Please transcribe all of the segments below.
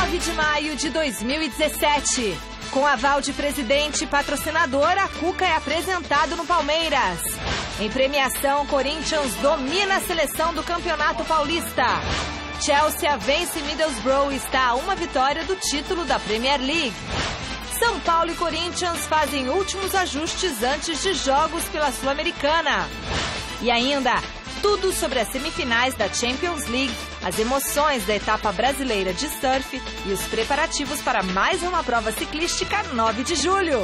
9 de maio de 2017. Com aval de presidente e patrocinador, a Cuca é apresentado no Palmeiras. Em premiação, Corinthians domina a seleção do Campeonato Paulista. Chelsea vence Middlesbrough e está a uma vitória do título da Premier League. São Paulo e Corinthians fazem últimos ajustes antes de jogos pela Sul-Americana. E ainda, tudo sobre as semifinais da Champions League, as emoções da etapa brasileira de surf e os preparativos para mais uma prova ciclística 9 de julho.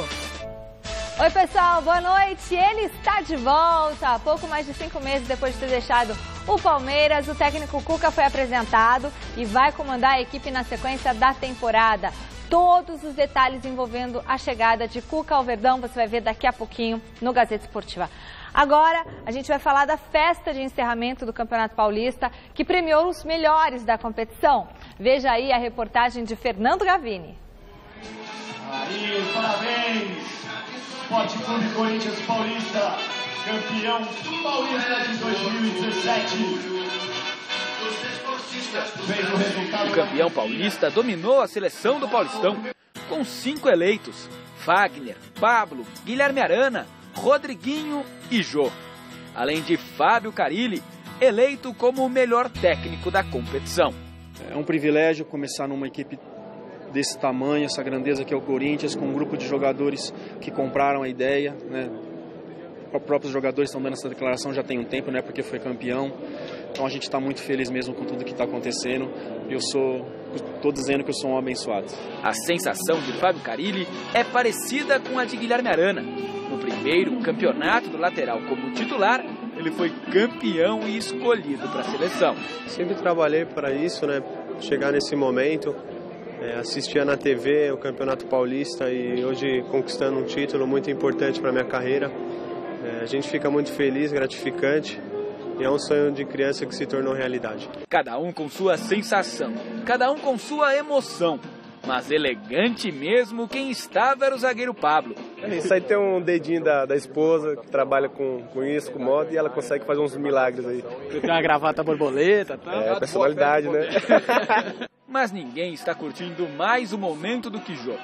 Oi pessoal, boa noite. Ele está de volta. Há pouco mais de 5 meses depois de ter deixado o Palmeiras, o técnico Cuca foi apresentado e vai comandar a equipe na sequência da temporada. Todos os detalhes envolvendo a chegada de Cuca ao Verdão você vai ver daqui a pouquinho no Gazeta Esportiva. Agora, a gente vai falar da festa de encerramento do Campeonato Paulista, que premiou os melhores da competição. Veja aí a reportagem de Fernando Gavini. Aí, parabéns! Esporte Clube Corinthians Paulista, campeão paulista de 2017. O campeão paulista dominou a seleção do Paulistão, com 5 eleitos: Fagner, Pablo, Guilherme Arana, Rodriguinho e Jô. Além de Fábio Carilli, eleito como o melhor técnico da competição. É um privilégio começar numa equipe desse tamanho, essa grandeza que é o Corinthians, com um grupo de jogadores que compraram a ideia, né? Os próprios jogadores estão dando essa declaração já tem um tempo, né? Porque foi campeão. Então a gente está muito feliz mesmo com tudo que está acontecendo. Estou dizendo que eu sou um abençoado. A sensação de Fábio Carilli é parecida com a de Guilherme Arana. No primeiro campeonato do lateral como titular, ele foi campeão e escolhido para a seleção. Sempre trabalhei para isso, né? Chegar nesse momento. Assistia na TV o Campeonato Paulista e hoje conquistando um título muito importante para a minha carreira. A gente fica muito feliz, gratificante e é um sonho de criança que se tornou realidade. Cada um com sua sensação, cada um com sua emoção. Mas elegante mesmo quem estava era o zagueiro Pablo. Isso aí tem um dedinho da esposa que trabalha com isso, com moda, e ela consegue fazer uns milagres aí. Tem uma gravata borboleta, tá? É, personalidade, né? Mas ninguém está curtindo mais o momento do que Jô.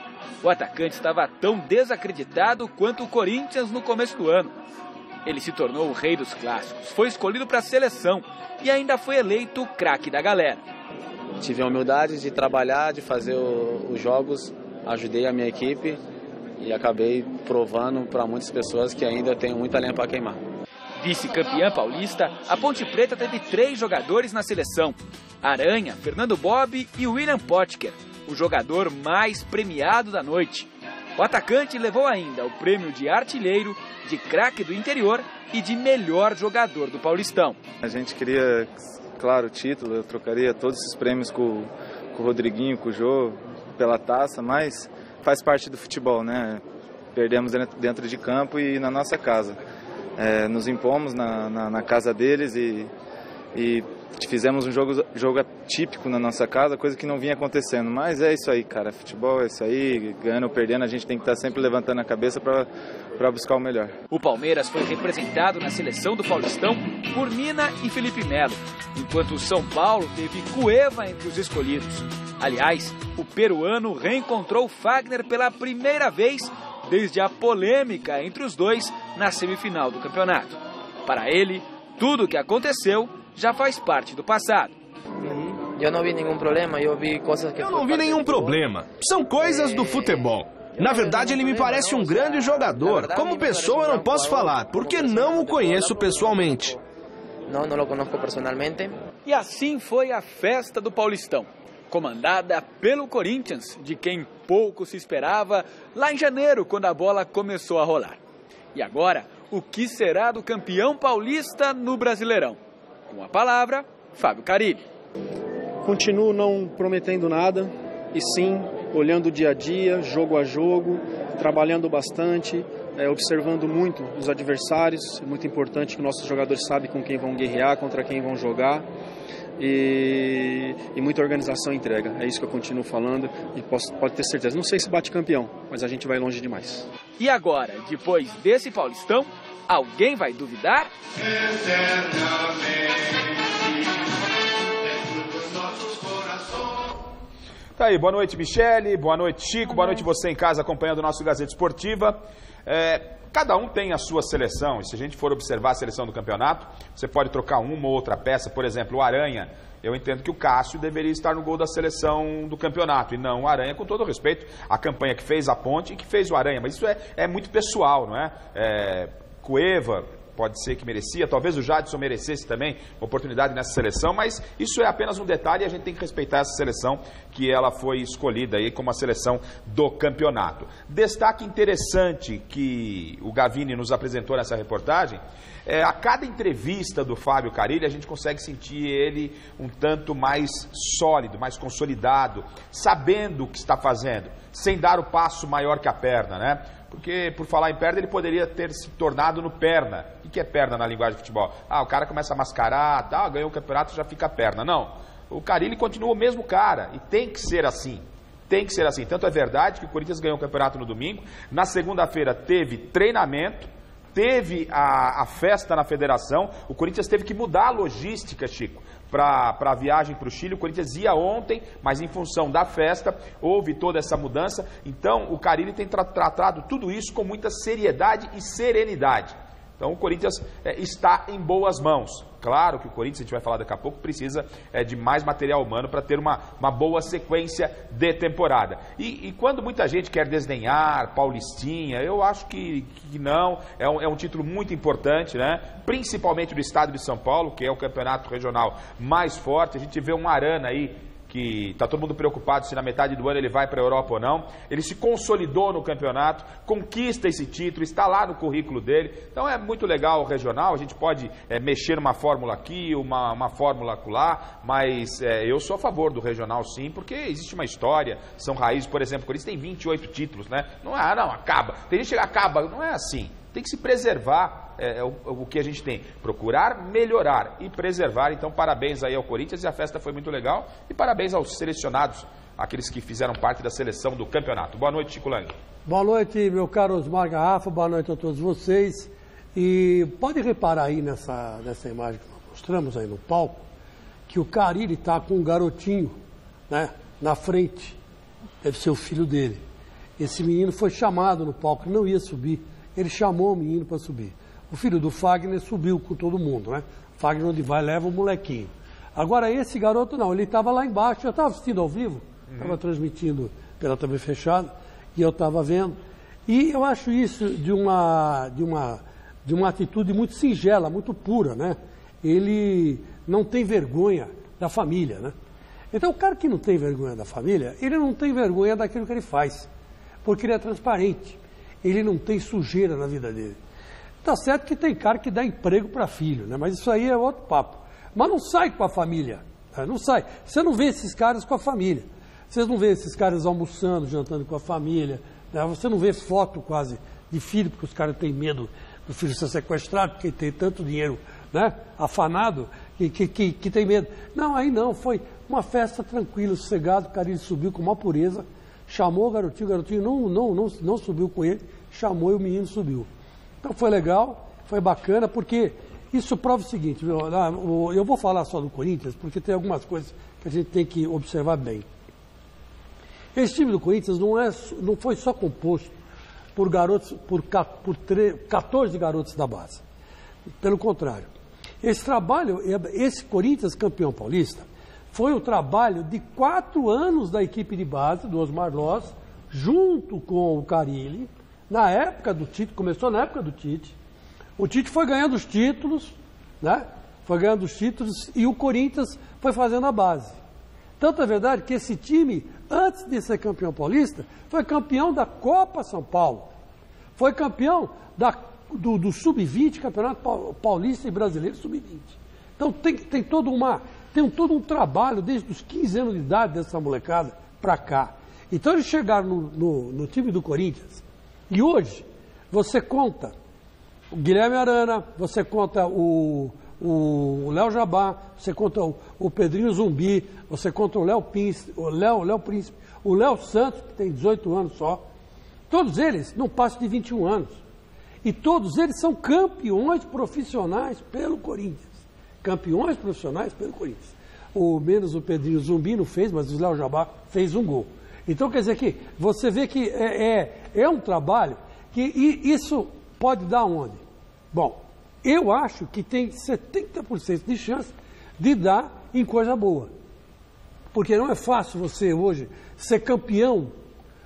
O atacante estava tão desacreditado quanto o Corinthians no começo do ano. Ele se tornou o rei dos clássicos, foi escolhido para a seleção e ainda foi eleito o craque da galera. Tive a humildade de trabalhar, de fazer os jogos, ajudei a minha equipe e acabei provando para muitas pessoas que ainda tem muita lenha para queimar. Vice-campeã paulista, a Ponte Preta teve 3 jogadores na seleção: Aranha, Fernando Bob e William Potker, o jogador mais premiado da noite. O atacante levou ainda o prêmio de artilheiro, de craque do interior e de melhor jogador do Paulistão. A gente queria, claro, o título, eu trocaria todos esses prêmios com o Rodriguinho, com o Jô, pela taça, mas faz parte do futebol, né? Perdemos dentro de campo e na nossa casa. Nos impomos na casa deles e fizemos um jogo atípico na nossa casa, coisa que não vinha acontecendo. Mas é isso aí, cara. Futebol é isso aí. Ganhando ou perdendo, a gente tem que estar sempre levantando a cabeça para buscar o melhor. O Palmeiras foi representado na seleção do Paulistão por Mina e Felipe Melo, enquanto o São Paulo teve Cueva entre os escolhidos. Aliás, o peruano reencontrou Fagner pela primeira vez desde a polêmica entre os dois na semifinal do campeonato. Para ele, tudo o que aconteceu já faz parte do passado. Eu não vi nenhum problema, eu vi coisas que... Eu não vi nenhum problema. São coisas do futebol. Na verdade, ele me parece um grande jogador. Como pessoa, eu não posso falar, porque não o conheço pessoalmente. Não o conheço pessoalmente. E assim foi a festa do Paulistão, comandada pelo Corinthians, de quem pouco se esperava lá em janeiro, quando a bola começou a rolar. E agora, o que será do campeão paulista no Brasileirão? Com a palavra, Fábio Carilli. Continuo não prometendo nada, e sim olhando o dia a dia, jogo a jogo, trabalhando bastante, observando muito os adversários. É muito importante que nossos jogadores sabem com quem vão guerrear, contra quem vão jogar. E muita organização e entrega. É isso que eu continuo falando e pode ter certeza. Não sei se bate campeão, mas a gente vai longe demais. E agora, depois desse Paulistão, alguém vai duvidar? Tá aí, boa noite, Michele, boa noite, Chico, boa noite você em casa acompanhando o nosso Gazeta Esportiva. Cada um tem a sua seleção, e se a gente for observar a seleção do campeonato, você pode trocar uma ou outra peça, por exemplo, o Aranha. Eu entendo que o Cássio deveria estar no gol da seleção do campeonato, e não o Aranha, com todo o respeito, a campanha que fez a Ponte e que fez o Aranha, mas isso é muito pessoal, não é? Cueva pode ser que merecia, talvez o Jadson merecesse também uma oportunidade nessa seleção, mas isso é apenas um detalhe e a gente tem que respeitar essa seleção que ela foi escolhida aí como a seleção do campeonato. Destaque interessante que o Gavini nos apresentou nessa reportagem, a cada entrevista do Fábio Carille a gente consegue sentir ele um tanto mais sólido, mais consolidado, sabendo o que está fazendo, sem dar o passo maior que a perna, né? Porque, por falar em perna, ele poderia ter se tornado no perna. O que é perna na linguagem de futebol? O cara começa a mascarar, ganhou o campeonato, já fica perna. Não, o Carille continua o mesmo cara, e tem que ser assim. Tem que ser assim. Tanto é verdade que o Corinthians ganhou o campeonato no domingo, na segunda-feira teve treinamento, teve a festa na federação, o Corinthians teve que mudar a logística, Chico, para a viagem para o Chile. O Corinthians ia ontem, mas em função da festa houve toda essa mudança. Então o Carille tem tratado tudo isso com muita seriedade e serenidade. Então o Corinthians está em boas mãos. Claro que o Corinthians, a gente vai falar daqui a pouco, precisa de mais material humano para ter uma boa sequência de temporada. E quando muita gente quer desdenhar Paulistinha, eu acho que não. É um título muito importante, né? Principalmente do estado de São Paulo, que é o campeonato regional mais forte. A gente vê um Arana aí, que está todo mundo preocupado se na metade do ano ele vai para a Europa ou não. Ele se consolidou no campeonato, conquista esse título, está lá no currículo dele. Então é muito legal o regional, a gente pode mexer numa fórmula aqui, uma fórmula acolá, mas eu sou a favor do regional sim, porque existe uma história, são raízes. Por exemplo, o Corinthians tem 28 títulos, né? Não, acaba. Tem gente que acaba, não é assim. Tem que se preservar o que a gente tem. Procurar melhorar e preservar. Então, parabéns aí ao Corinthians, e a festa foi muito legal. E parabéns aos selecionados, aqueles que fizeram parte da seleção do campeonato. Boa noite, Chico Lang. Boa noite, meu caro Osmar Garrafa. Boa noite a todos vocês. E pode reparar aí nessa imagem que nós mostramos aí no palco, que o Carille está com um garotinho, né, na frente. Deve ser o filho dele. Esse menino foi chamado no palco, não ia subir. Ele chamou o menino para subir. O filho do Fagner subiu com todo mundo, né? Fagner, onde vai, leva o molequinho. Agora, esse garoto não, ele estava lá embaixo, eu estava assistindo ao vivo, estava transmitindo pela TV fechada, e eu estava vendo. E eu acho isso de uma atitude muito singela, muito pura, né? Ele não tem vergonha da família, né? Então, o cara que não tem vergonha da família, ele não tem vergonha daquilo que ele faz, porque ele é transparente. Ele não tem sujeira na vida dele. Tá certo que tem cara que dá emprego para filho, né? Mas isso aí é outro papo. Mas não sai com a família, né? Não sai. Você não vê esses caras com a família. Vocês não vê esses caras almoçando, jantando com a família, né? Você não vê foto quase de filho, porque os caras têm medo do filho ser sequestrado, porque tem tanto dinheiro, né, afanado, que tem medo. Não, aí não. Foi uma festa tranquila, sossegada. O Carille subiu com uma pureza. Chamou o garotinho não subiu com ele, chamou e o menino subiu. Então foi legal, foi bacana, porque isso prova o seguinte, eu vou falar só do Corinthians, porque tem algumas coisas que a gente tem que observar bem. Esse time do Corinthians não foi só composto por 14 garotos da base. Pelo contrário, esse Corinthians campeão paulista, foi o trabalho de 4 anos da equipe de base, do Osmar Loz, junto com o Carille, na época do Tite, começou na época do Tite. O Tite foi ganhando os títulos, né? Foi ganhando os títulos e o Corinthians foi fazendo a base. Tanto é verdade que esse time, antes de ser campeão paulista, foi campeão da Copa São Paulo. Foi campeão do Sub-20, Campeonato Paulista e Brasileiro Sub-20. Então tem todo um trabalho desde os 15 anos de idade dessa molecada para cá. Então eles chegaram no time do Corinthians e hoje você conta o Guilherme Arana, você conta o Léo Jabá, você conta o Pedrinho Zumbi, você conta o Léo Príncipe, o Léo Santos, que tem 18 anos só. Todos eles não passam de 21 anos. E todos eles são campeões profissionais pelo Corinthians. Campeões profissionais pelo Corinthians. menos o Pedrinho Zumbi não fez, mas o Léo Jabá fez um gol. Então, quer dizer que você vê que é um trabalho que isso pode dar onde? Bom, eu acho que tem 70% de chance de dar em coisa boa. Porque não é fácil você hoje ser campeão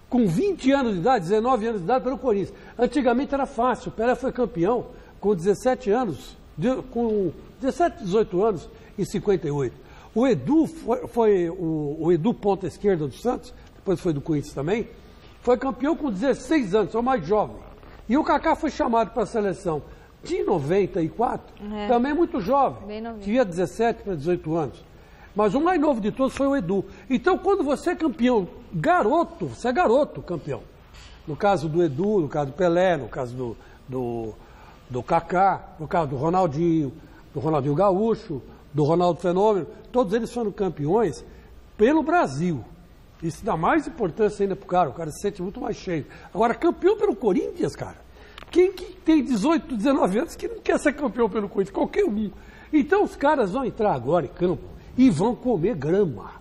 com 20 anos de idade, 19 anos de idade pelo Corinthians. Antigamente era fácil, o Pelé foi campeão com 17 anos, com 17, 18 anos em 58. O Edu foi o Edu ponta esquerda do Santos, depois foi do Corinthians também, foi campeão com 16 anos, é o mais jovem. E o Kaká foi chamado para a seleção de 94, também muito jovem, tinha 17 para 18 anos. Mas o mais novo de todos foi o Edu. Então, quando você é campeão, garoto, você é garoto campeão. No caso do Edu, no caso do Pelé, no caso do Kaká, no caso do Ronaldinho Gaúcho, do Ronaldo Fenômeno, todos eles foram campeões pelo Brasil. Isso dá mais importância ainda pro cara, o cara se sente muito mais cheio. Agora, campeão pelo Corinthians, cara, quem que tem 18, 19 anos que não quer ser campeão pelo Corinthians? Qualquer um. Então, os caras vão entrar agora em campo e vão comer grama.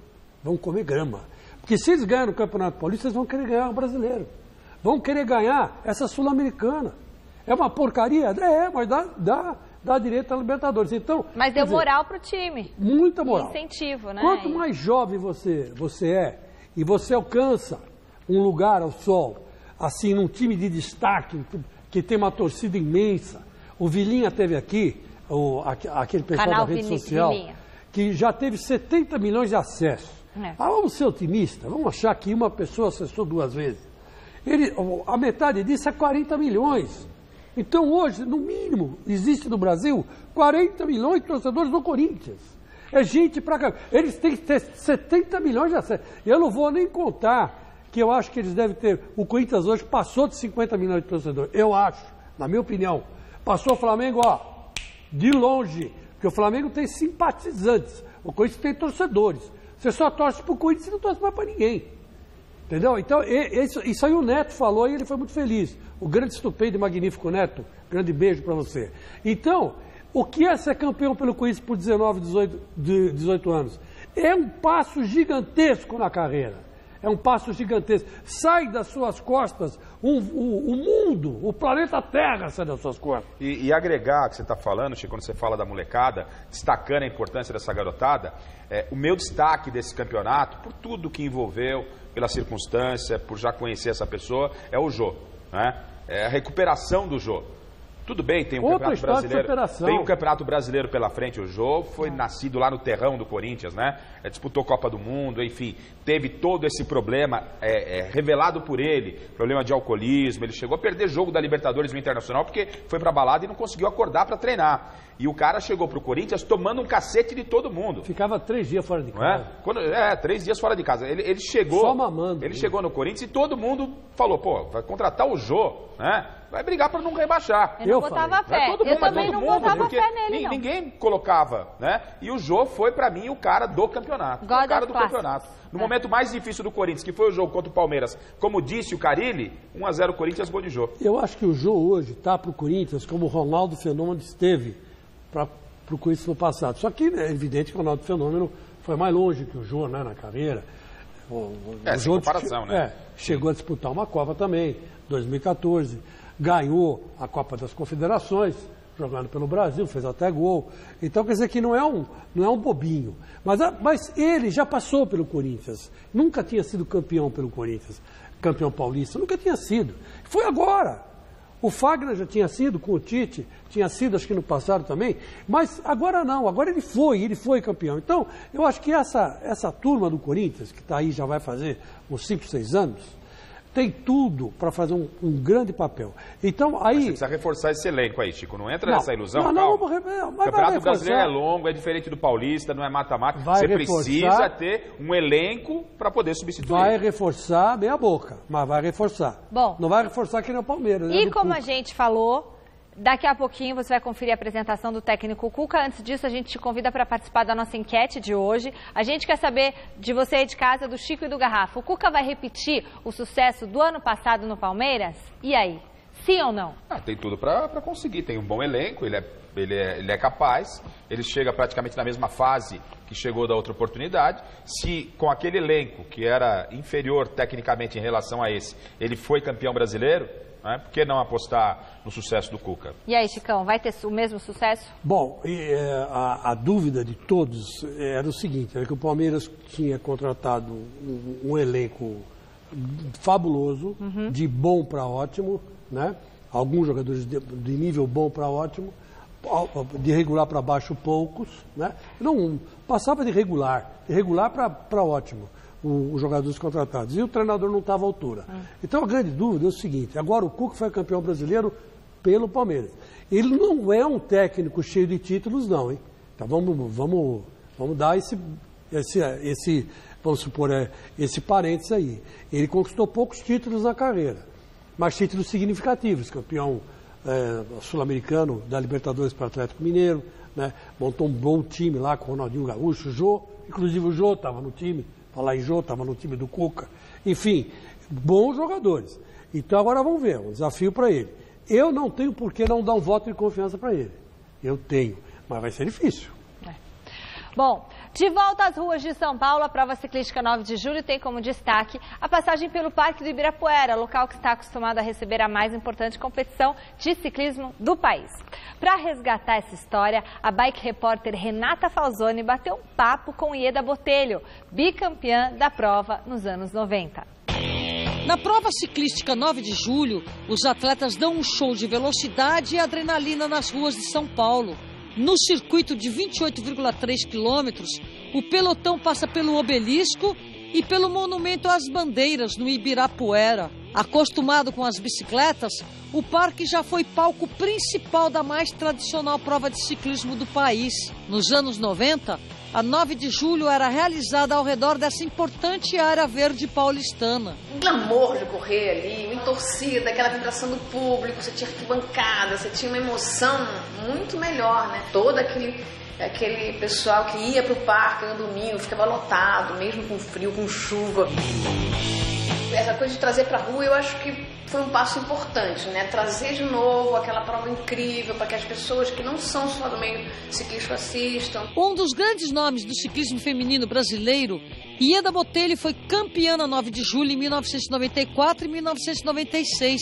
Vão comer grama. Porque se eles ganharem no Campeonato Paulista, eles vão querer ganhar o brasileiro. Vão querer ganhar essa Sul-Americana. É uma porcaria? Mas dá direito à Libertadores. Então, mas deu moral pro time. Muita moral. Incentivo, né? Quanto mais jovem você é e você alcança um lugar ao sol, assim, num time de destaque, que tem uma torcida imensa. O Vilinha teve aqui, aquele pessoal da rede social, que já teve 70 milhões de acessos. Vamos ser otimistas, vamos achar que uma pessoa acessou 2 vezes. A metade disso é 40 milhões. Então hoje, no mínimo, existe no Brasil 40 milhões de torcedores do Corinthians. É gente pra cá. Eles têm que ter 70 milhões de acessos. Eu não vou nem contar que eu acho que eles devem ter... O Corinthians hoje passou de 50 milhões de torcedores. Eu acho, na minha opinião. Passou o Flamengo, de longe. Porque o Flamengo tem simpatizantes. O Corinthians tem torcedores. Você só torce pro Corinthians e não torce mais para ninguém. Entendeu? Então, isso aí o Neto falou e ele foi muito feliz. O grande, estupendo e magnífico Neto, grande beijo para você. Então, o que é ser campeão pelo Corinthians por 19, 18 anos? É um passo gigantesco na carreira. É um passo gigantesco. Sai das suas costas o mundo, o planeta Terra sai das suas costas. E agregar o que você está falando, Chico, quando você fala da molecada, destacando a importância dessa garotada, o meu destaque desse campeonato, por tudo que envolveu, pela circunstância, por já conhecer essa pessoa, é o Jô, né? É a recuperação do Jô. Tudo bem, tem um campeonato brasileiro. Tem um campeonato brasileiro pela frente. O Jô foi nascido lá no terrão do Corinthians, né? Disputou Copa do Mundo, enfim, teve todo esse problema revelado por ele, problema de alcoolismo. Ele chegou a perder jogo da Libertadores no Internacional porque foi pra balada e não conseguiu acordar pra treinar. E o cara chegou pro Corinthians tomando um cacete de todo mundo. Ficava 3 dias fora de casa. 3 dias fora de casa. Ele chegou. Só mamando. Ele chegou no Corinthians e todo mundo falou, pô, vai contratar o Jô, né? Vai brigar para não rebaixar. Eu não botava fé. Eu também não botava fé nele, não. Ninguém colocava, né? E o Jô foi, para mim, o cara do campeonato. O cara do campeonato. No momento mais difícil do Corinthians, que foi o jogo contra o Palmeiras, como disse o Carille, 1-0 Corinthians, gol de Jô. Eu acho que o Jô hoje tá pro Corinthians como o Ronaldo Fenômeno esteve pro Corinthians no passado. Só que é evidente que o Ronaldo Fenômeno foi mais longe que o Jô, né, na carreira. Sem comparação, né? Chegou a disputar uma Copa também, 2014. Ganhou a Copa das Confederações, jogando pelo Brasil, fez até gol. Então, quer dizer que não é um bobinho. Mas ele já passou pelo Corinthians. Nunca tinha sido campeão pelo Corinthians. Campeão paulista, nunca tinha sido. Foi agora. O Fagner já tinha sido com o Tite, tinha sido acho que no passado também, mas agora não, agora ele foi campeão. Então, eu acho que essa turma do Corinthians, que está aí já vai fazer uns 5, 6 anos, tem tudo para fazer um grande papel. Então, aí... Mas você precisa reforçar esse elenco aí, Chico. Não entra nessa ilusão, calma. O Campeonato Brasileiro é longo, é diferente do Paulista, não é mata-mata. Você precisa ter um elenco para poder substituir. Vai reforçar meia boca, mas vai reforçar. Bom. Não vai reforçar que nem o Palmeiras. E como a gente falou... Daqui a pouquinho você vai conferir a apresentação do técnico Cuca. Antes disso, a gente te convida para participar da nossa enquete de hoje. A gente quer saber de você aí de casa, do Chico e do Garrafa. O Cuca vai repetir o sucesso do ano passado no Palmeiras? E aí? Sim ou não? Tem tudo para conseguir. Tem um bom elenco, ele é Ele é capaz, ele chega praticamente na mesma fase que chegou da outra oportunidade. Se com aquele elenco, que era inferior tecnicamente em relação a esse, ele foi campeão brasileiro, né? Por que não apostar no sucesso do Cuca? E aí, Chicão, vai ter o mesmo sucesso? Bom, a dúvida de todos era o seguinte, era que o Palmeiras tinha contratado um elenco fabuloso, de bom para ótimo, né? Alguns jogadores de nível bom para ótimo, de regular para baixo poucos, né? Não passava de regular para ótimo os jogadores contratados, e o treinador não estava à altura. Então a grande dúvida é o seguinte, agora o Cuca foi campeão brasileiro pelo Palmeiras. Ele não é um técnico cheio de títulos não, hein? Então vamos dar vamos supor, esse parênteses aí. Ele conquistou poucos títulos na carreira, mas títulos significativos, campeão sul-americano da Libertadores para o Atlético Mineiro, né? Montou um bom time lá com o Ronaldinho Gaúcho, o Jô, inclusive o Jô estava no time, falar em Jô, estava no time do Cuca, enfim, bons jogadores. Então agora vamos ver, um desafio para ele. Eu não tenho por que não dar um voto de confiança para ele, eu tenho, mas vai ser difícil. Bom, de volta às ruas de São Paulo, a prova ciclística 9 de julho tem como destaque a passagem pelo Parque do Ibirapuera, local que está acostumado a receber a mais importante competição de ciclismo do país. Para resgatar essa história, a bike repórter Renata Falzoni bateu um papo com Ieda Botelho, bicampeã da prova nos anos 90. Na prova ciclística 9 de julho, os atletas dão um show de velocidade e adrenalina nas ruas de São Paulo. No circuito de 28,3 quilômetros, o pelotão passa pelo Obelisco e pelo Monumento às Bandeiras, no Ibirapuera. Acostumado com as bicicletas, o parque já foi palco principal da mais tradicional prova de ciclismo do país. Nos anos 90, a 9 de julho era realizada ao redor dessa importante área verde paulistana. Um glamour de correr ali, uma torcida, aquela vibração do público, você tinha arquibancada, você tinha uma emoção muito melhor, né? Todo aquele pessoal que ia para o parque no domingo, ficava lotado, mesmo com frio, com chuva. Essa coisa de trazer para a rua, eu acho que foi um passo importante, né? Trazer de novo aquela prova incrível para que as pessoas que não são só do meio ciclístico assistam. Um dos grandes nomes do ciclismo feminino brasileiro, Ieda Botelho, foi campeã na 9 de julho em 1994 e 1996,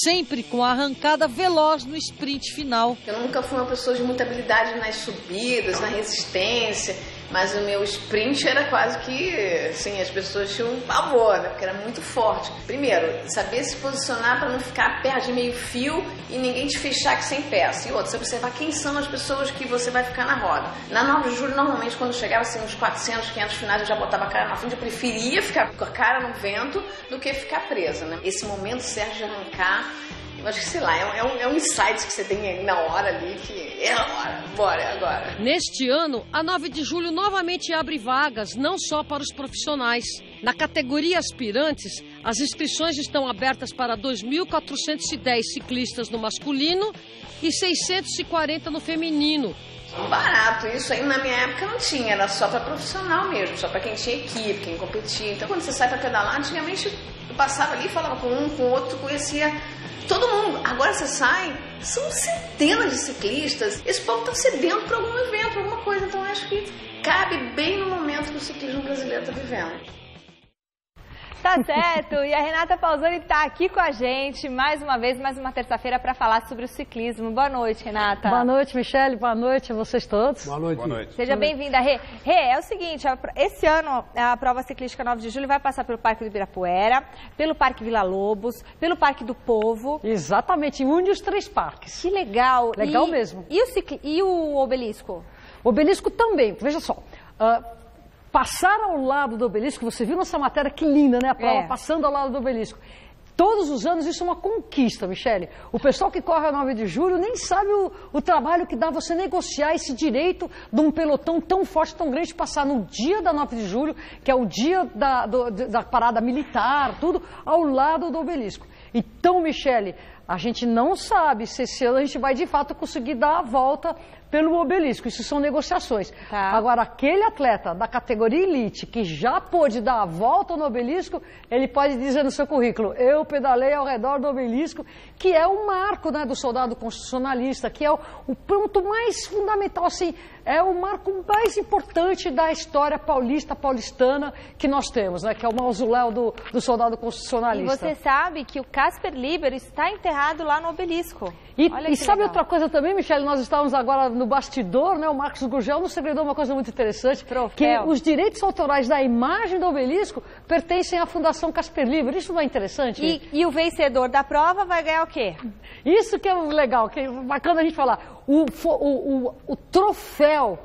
sempre com a arrancada veloz no sprint final. Eu nunca fui uma pessoa de muita habilidade nas subidas, na resistência, mas o meu sprint era quase que, assim, as pessoas tinham um pavor, né? Porque era muito forte. Primeiro, saber se posicionar para não ficar perto de meio fio e ninguém te fechar aqui sem peça. E outra, você observar quem são as pessoas que você vai ficar na roda. Na 9 de julho, normalmente, quando chegava assim, uns 400, 500 finais, eu já botava a cara na frente. Eu preferia ficar com a cara no vento do que ficar presa, né? Esse momento certo de arrancar, eu acho que, sei lá, é um insight que você tem aí na hora ali, que é a hora, bora, é agora. Neste ano, a 9 de julho novamente abre vagas, não só para os profissionais. Na categoria aspirantes, as inscrições estão abertas para 2.410 ciclistas no masculino e 640 no feminino. Barato, isso aí na minha época não tinha, era só para profissional mesmo, só para quem tinha equipe, quem competia. Então quando você sai para pedalar, antigamente eu passava ali, falava com um, com o outro, conhecia todo mundo. Agora você sai, são centenas de ciclistas, esse povo está sedento para algum evento, alguma coisa, então eu acho que cabe bem no momento que o ciclismo brasileiro está vivendo. Tá certo, e a Renata Falzoni está aqui com a gente mais uma vez, mais uma terça-feira para falar sobre o ciclismo. Boa noite, Renata. Boa noite, Michele, boa noite a vocês todos. Boa noite. Boa noite. Seja bem-vinda, Rê. Rê, é o seguinte, esse ano a prova ciclística 9 de julho vai passar pelo Parque do Ibirapuera, pelo Parque Vila Lobos, pelo Parque do Povo. Exatamente, une os três parques. Que legal. Legal mesmo. E o Obelisco? O Obelisco também, veja só. Passar ao lado do Obelisco, você viu nossa matéria, que linda, né? A prova passando ao lado do Obelisco. Todos os anos isso é uma conquista, Michele. O pessoal que corre a 9 de julho nem sabe o trabalho que dá você negociar esse direito de um pelotão tão forte, tão grande, passar no dia da 9 de julho, que é o dia da parada militar, tudo, ao lado do Obelisco. Então, Michele, A gente não sabe se esse ano a gente vai de fato conseguir dar a volta pelo Obelisco. Isso são negociações. Tá. Agora, aquele atleta da categoria elite que já pôde dar a volta no Obelisco, ele pode dizer no seu currículo: eu pedalei ao redor do Obelisco, que é o marco, né, do soldado constitucionalista, que é o ponto mais fundamental, assim, é o marco mais importante da história paulistana que nós temos, né, que é o mausoléu do soldado constitucionalista. E você sabe que o Casper Libero está enterrado lá no Obelisco. E sabe outra coisa também, Michele? Nós estávamos agora no bastidor, né? O Marcos Gurgel nos segredou uma coisa muito interessante, que os direitos autorais da imagem do Obelisco pertencem à Fundação Casper Libero. Isso não é interessante? E o vencedor da prova vai ganhar o quê? Isso que é legal, que é bacana a gente falar. O troféu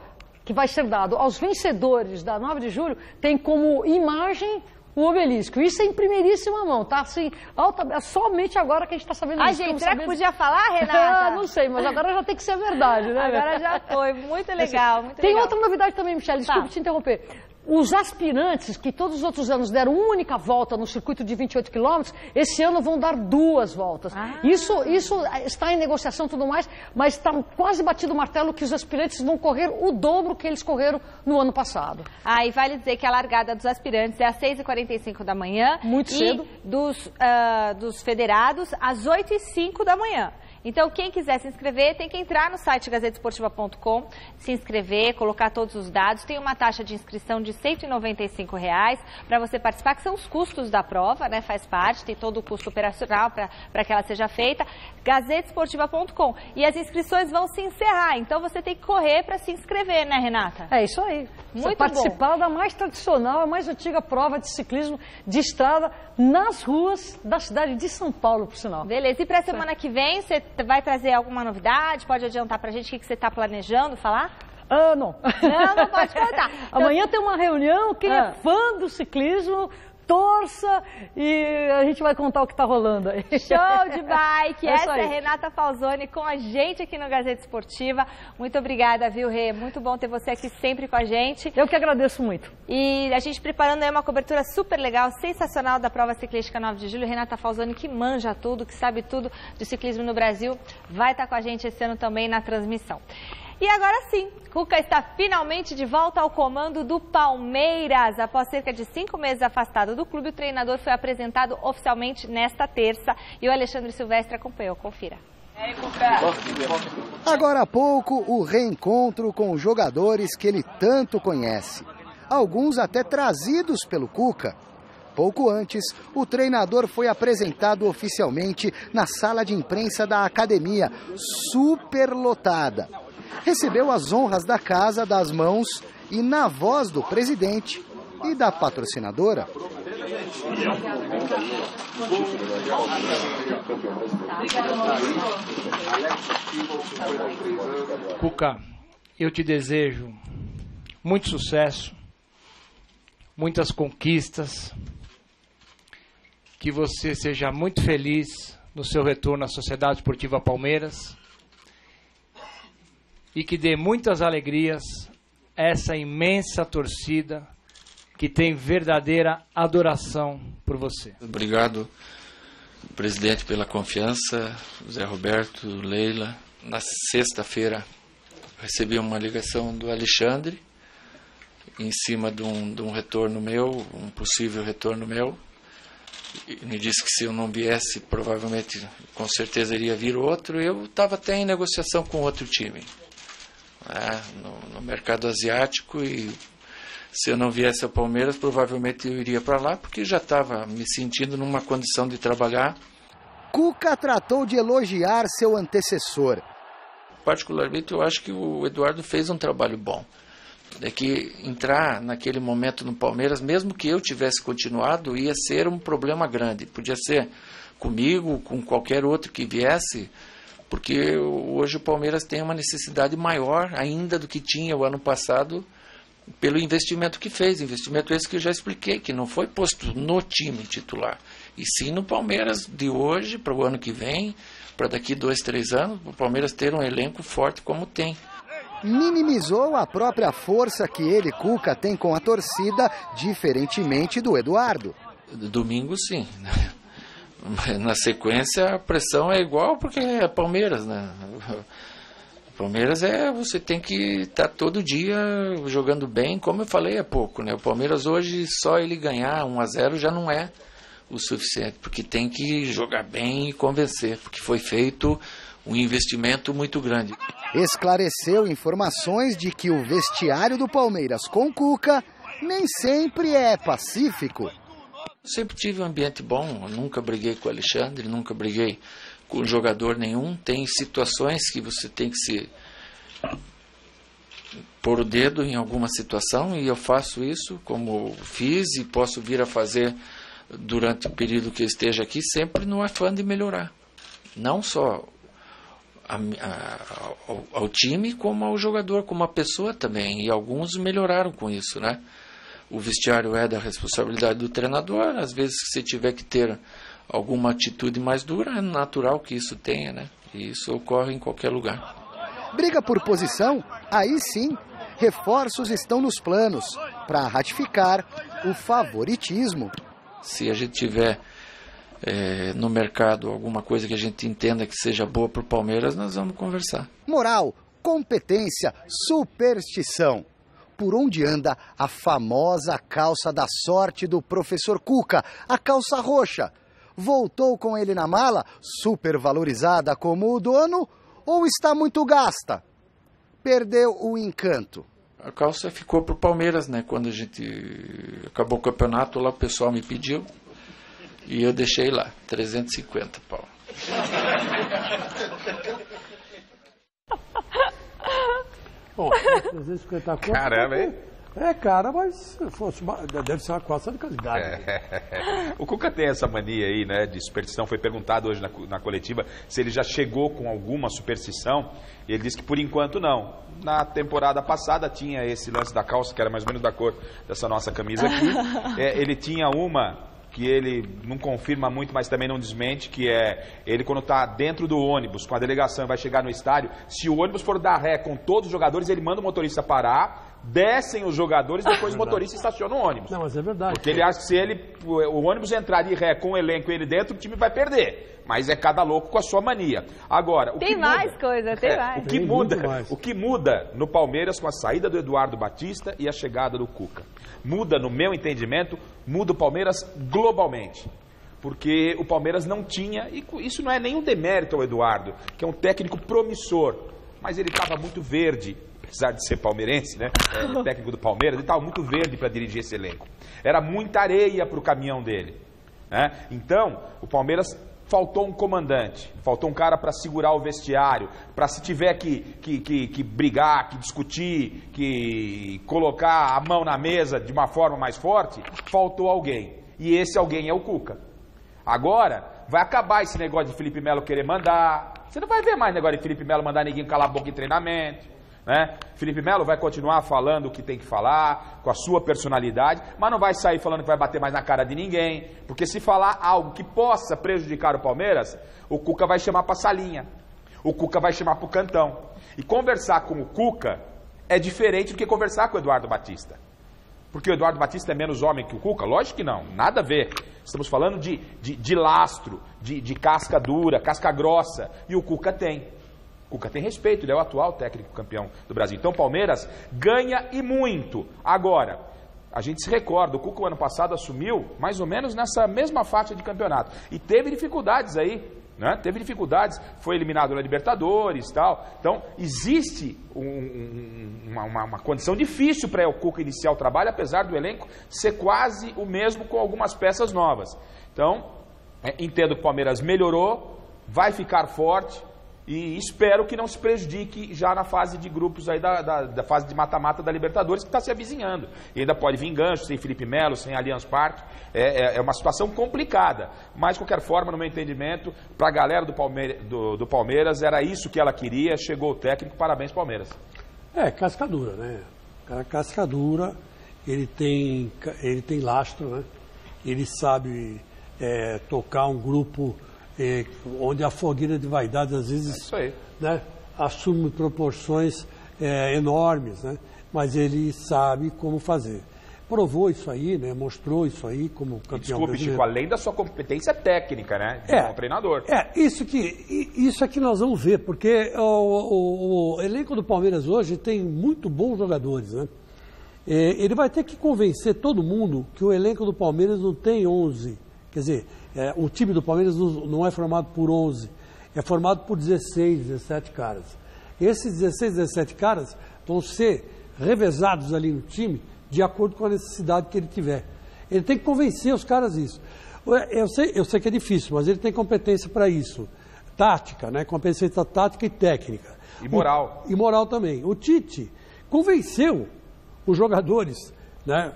que vai ser dado aos vencedores da 9 de julho tem como imagem o Obelisco. Isso é em primeiríssima mão, tá? Assim, somente agora que a gente está sabendo disso. Gente, será que podia falar, Renata? Não sei, mas agora já tem que ser verdade, né? Agora já foi. Muito legal, muito Tem legal. outra novidade também, Michele, desculpe te interromper. Os aspirantes, que todos os outros anos deram uma única volta no circuito de 28 quilômetros, esse ano vão dar 2 voltas. Isso está em negociação e tudo mais, mas está quase batido o martelo que os aspirantes vão correr o dobro que eles correram no ano passado. E vale dizer que a largada dos aspirantes é às 6h45 da manhã. Muito cedo. Dos federados, às 8h05 da manhã. Então, quem quiser se inscrever tem que entrar no site gazetesportiva.com, se inscrever, colocar todos os dados. Tem uma taxa de inscrição de R$ 195 para você participar, que são os custos da prova, né? Faz parte, tem todo o custo operacional para que ela seja feita. Gazetesportiva.com. E as inscrições vão se encerrar, então você tem que correr para se inscrever, né, Renata? É isso aí. Muito participar da mais tradicional, a mais antiga prova de ciclismo de estrada nas ruas da cidade de São Paulo, por sinal. Beleza. E para a semana que vem, você vai trazer alguma novidade? Pode adiantar para a gente o que você está planejando falar? Não. Não pode contar. Amanhã tem uma reunião, quem é fã do ciclismo, torça e a gente vai contar o que está rolando aí. Show de bike! Essa é Renata Falzoni com a gente aqui no Gazeta Esportiva. Muito obrigada, viu, Rê? Muito bom ter você aqui sempre com a gente. Eu que agradeço muito. E a gente preparando aí uma cobertura super legal, sensacional da prova ciclística 9 de julho. Renata Falzoni, que manja tudo, que sabe tudo de ciclismo no Brasil, vai estar com a gente esse ano também na transmissão. E agora sim, Cuca está finalmente de volta ao comando do Palmeiras. Após cerca de 5 meses afastado do clube, o treinador foi apresentado oficialmente nesta terça e o Alexandre Silvestre acompanhou. Confira. Agora há pouco, o reencontro com os jogadores que ele tanto conhece. Alguns até trazidos pelo Cuca. Pouco antes, o treinador foi apresentado oficialmente na sala de imprensa da academia, superlotada. Recebeu as honras da casa das mãos e na voz do presidente e da patrocinadora. Cuca, eu te desejo muito sucesso, muitas conquistas, que você seja muito feliz no seu retorno à Sociedade Esportiva Palmeiras e que dê muitas alegrias a essa imensa torcida que tem verdadeira adoração por você. Obrigado, presidente, pela confiança, Zé Roberto, Leila. Na sexta-feira recebi uma ligação do Alexandre em cima de um retorno meu, um possível retorno meu. E me disse que se eu não viesse, provavelmente, com certeza iria vir outro. Eu estava até em negociação com outro time no mercado asiático, e se eu não viesse ao Palmeiras, provavelmente eu iria para lá, porque já estava me sentindo numa condição de trabalhar. Cuca tratou de elogiar seu antecessor. Particularmente, eu acho que o Eduardo fez um trabalho bom. É que entrar naquele momento no Palmeiras, mesmo que eu tivesse continuado, ia ser um problema grande. Podia ser comigo, com qualquer outro que viesse, porque hoje o Palmeiras tem uma necessidade maior ainda do que tinha o ano passado, pelo investimento que fez. Investimento esse que eu já expliquei, que não foi posto no time titular, e sim no Palmeiras de hoje para o ano que vem, para daqui 2, 3 anos, o Palmeiras ter um elenco forte como tem. Minimizou a própria força que ele, Cuca, tem com a torcida, diferentemente do Eduardo. Domingo, sim. Na sequência, a pressão é igual porque é Palmeiras, né? Palmeiras você tem que estar todo dia jogando bem, como eu falei há pouco, né? O Palmeiras hoje, só ele ganhar 1-0 já não é o suficiente, porque tem que jogar bem e convencer, porque foi feito um investimento muito grande. Esclareceu informações de que o vestiário do Palmeiras com Cuca nem sempre é pacífico. Sempre tive um ambiente bom, eu nunca briguei com o Alexandre, nunca briguei com jogador nenhum. Tem situações que você tem que se pôr o dedo em alguma situação, e eu faço isso como fiz e posso vir a fazer durante o período que eu esteja aqui, sempre no afã de melhorar. Não só ao time, como ao jogador, como a pessoa também. E alguns melhoraram com isso, né? O vestiário é da responsabilidade do treinador. Às vezes, se tiver que ter alguma atitude mais dura, é natural que isso tenha, né? E isso ocorre em qualquer lugar. Briga por posição? Aí sim, reforços estão nos planos para ratificar o favoritismo. Se a gente tiver no mercado alguma coisa que a gente entenda que seja boa para o Palmeiras, nós vamos conversar. Moral, competência, superstição. Por onde anda a famosa calça da sorte do professor Cuca, a calça roxa? Voltou com ele na mala, supervalorizada como o dono, ou está muito gasta? Perdeu o encanto. A calça ficou para o Palmeiras, né? Quando a gente acabou o campeonato, lá o pessoal me pediu e eu deixei lá, 350 pau. Bom, 350 conto. Caramba, hein? É cara, mas deve ser uma calça de qualidade. O Cuca tem essa mania aí, né, de superstição. Foi perguntado hoje na coletiva se ele já chegou com alguma superstição. E ele disse que por enquanto não. Na temporada passada tinha esse lance da calça, que era mais ou menos da cor dessa nossa camisa aqui. Ele tinha uma que ele não confirma muito, mas também não desmente, que é ele quando está dentro do ônibus, com a delegação e vai chegar no estádio, se o ônibus for dar ré com todos os jogadores, ele manda o motorista parar, descem os jogadores, depois o motorista estaciona o ônibus. Não, mas é verdade. Porque ele acha que se o ônibus entrar de ré com o elenco e ele dentro, o time vai perder. Mas é cada louco com a sua mania. Agora, tem mais coisa, tem mais. O que muda no Palmeiras com a saída do Eduardo Batista e a chegada do Cuca? Muda, no meu entendimento, muda o Palmeiras globalmente. Porque o Palmeiras não tinha, e isso não é nenhum demérito ao Eduardo, que é um técnico promissor, mas ele estava muito verde, apesar de ser palmeirense, né? Técnico do Palmeiras, ele estava muito verde para dirigir esse elenco. Era muita areia para o caminhão dele, né? Então, o Palmeiras faltou um comandante, faltou um cara para segurar o vestiário, para se tiver que brigar, que discutir, que colocar a mão na mesa de uma forma mais forte, faltou alguém. E esse alguém é o Cuca. Agora, vai acabar esse negócio de Felipe Melo querer mandar. Você não vai ver mais negócio de Felipe Melo mandar ninguém calar a boca em treinamento. Né? Felipe Melo vai continuar falando o que tem que falar, com a sua personalidade, mas não vai sair falando que vai bater mais na cara de ninguém, porque se falar algo que possa prejudicar o Palmeiras, o Cuca vai chamar para salinha, o Cuca vai chamar para o cantão. E conversar com o Cuca é diferente do que conversar com o Eduardo Batista. Porque o Eduardo Batista é menos homem que o Cuca? Lógico que não, nada a ver. Estamos falando de lastro, de casca dura, casca grossa, e o Cuca tem. O Cuca tem respeito, ele é o atual técnico campeão do Brasil. Então o Palmeiras ganha e muito. Agora, a gente se recorda, o Cuca o ano passado assumiu mais ou menos nessa mesma faixa de campeonato. E teve dificuldades aí, né? Teve dificuldades, foi eliminado na Libertadores e tal. Então existe uma condição difícil para o Cuca iniciar o trabalho, apesar do elenco ser quase o mesmo com algumas peças novas. Então, entendo que o Palmeiras melhorou, vai ficar forte. E espero que não se prejudique já na fase de grupos aí da fase de mata-mata da Libertadores, que está se avizinhando. E ainda pode vir gancho, sem Felipe Melo, sem Allianz Parque. É uma situação complicada. Mas, de qualquer forma, no meu entendimento, para a galera do Palmeiras, era isso que ela queria. Chegou o técnico, parabéns, Palmeiras. Cascadura, né? Cara, cascadura, ele tem lastro, né? Ele sabe tocar um grupo... onde a fogueira de vaidade às vezes né, assume proporções enormes, né, mas ele sabe como fazer. provou isso aí, né? Mostrou isso aí como campeão Desculpe, brasileiro. Chico, além da sua competência técnica, né? De um treinador. Isso é que nós vamos ver, porque o elenco do Palmeiras hoje tem muito bons jogadores, né? Ele vai ter que convencer todo mundo que o elenco do Palmeiras não tem 11. Quer dizer, o time do Palmeiras não é formado por 11, é formado por 16, 17 caras. Esses 16, 17 caras vão ser revezados ali no time de acordo com a necessidade que ele tiver. Ele tem que convencer os caras disso. Eu sei que é difícil, mas ele tem competência para isso. Tática, né? Competência tática e técnica. E moral. E moral também. O Tite convenceu os jogadores, né,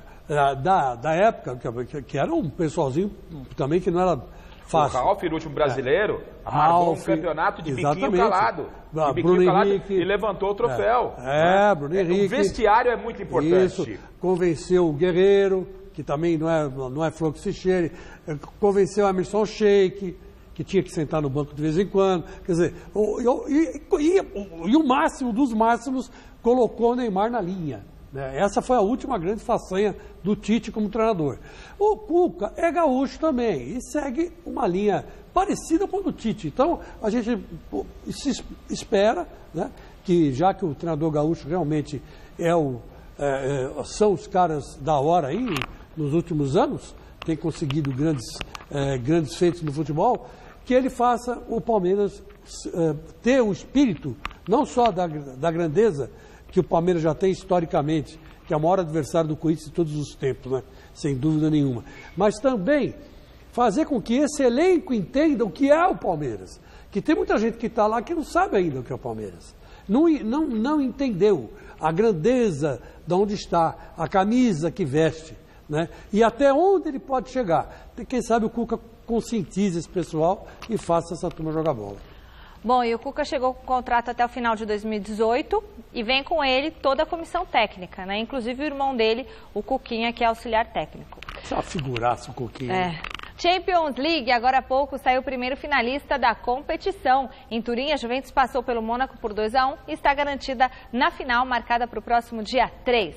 da época, que era um pessoalzinho também que não era fácil. O Ralf, no último brasileiro, amargou um campeonato de biquinho calado. De biquinho calado e levantou o troféu. Bruno Henrique. O vestiário é muito importante. Isso, convenceu o Guerreiro, que também não é flor que se cheire, convenceu o Emerson Sheik, que tinha que sentar no banco de vez em quando. Quer dizer, e o máximo dos máximos colocou o Neymar na linha. Essa foi a última grande façanha do Tite como treinador. O Cuca é gaúcho também e segue uma linha parecida com a do Tite. Então, a gente se espera, né, que já que o treinador gaúcho realmente são os caras da hora aí, nos últimos anos, tem conseguido grandes feitos no futebol, que ele faça o Palmeiras ter o espírito, não só da grandeza, que o Palmeiras já tem historicamente, que é o maior adversário do Corinthians de todos os tempos, né? Sem dúvida nenhuma. Mas também fazer com que esse elenco entenda o que é o Palmeiras. Que tem muita gente que está lá que não sabe ainda o que é o Palmeiras. Não entendeu a grandeza de onde está, a camisa que veste, né? E até onde ele pode chegar. Quem sabe o Cuca conscientize esse pessoal e faça essa turma jogar bola. Bom, e o Cuca chegou com o contrato até o final de 2018 e vem com ele toda a comissão técnica, né? Inclusive o irmão dele, o Cuquinha, que é auxiliar técnico. Só figuraça o Cuquinha. Champions League, agora há pouco saiu o primeiro finalista da competição. Em Turim, a Juventus passou pelo Mônaco por 2-1 e está garantida na final, marcada para o próximo dia 3.